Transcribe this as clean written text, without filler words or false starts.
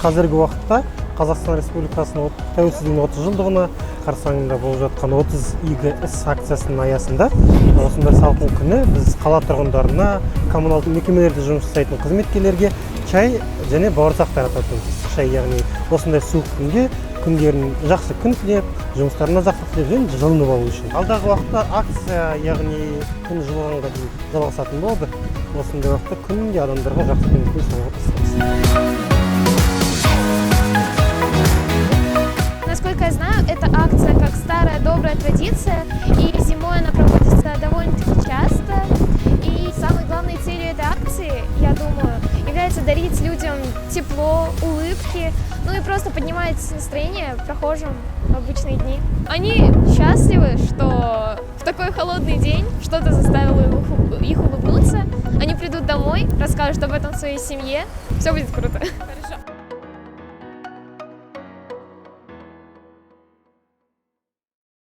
қазіргі уақытта Қазақстан Республикасының тәуелсіздігінің 30 жылдығына қарсаңында болып жатқан 30 игі іс акциясының аясында осындай салқын күні біз қала тұрғындарына, коммуналдық мекемелерде жұмыс жасайтын қызметкерлерге чай және бауырсақ таратамыз. Шай, яғни осындай суық күнде күндерін жақсы күн тілеп, жұмыстарына жақсы тілеп және жылынып алу үшін. Алдағы уақытта акция, яғни күн жылығанға дейін жалғасатын болады. Осындай уақытта күнде адамдарға жақсы көңіл сыйлауға тырысамыз. Насколько я знаю, эта акция как старая добрая традиция, и зимой она проводится довольно-таки часто. И самой главной целью этой акции, я думаю, является дарить людям тепло, улыбки, ну и просто поднимать настроение прохожим в обычные дни. Они счастливы, что в такой холодный день что-то заставило их улыбнуться. Они придут домой, расскажут об этом своей семье. Все будет круто. Хорошо.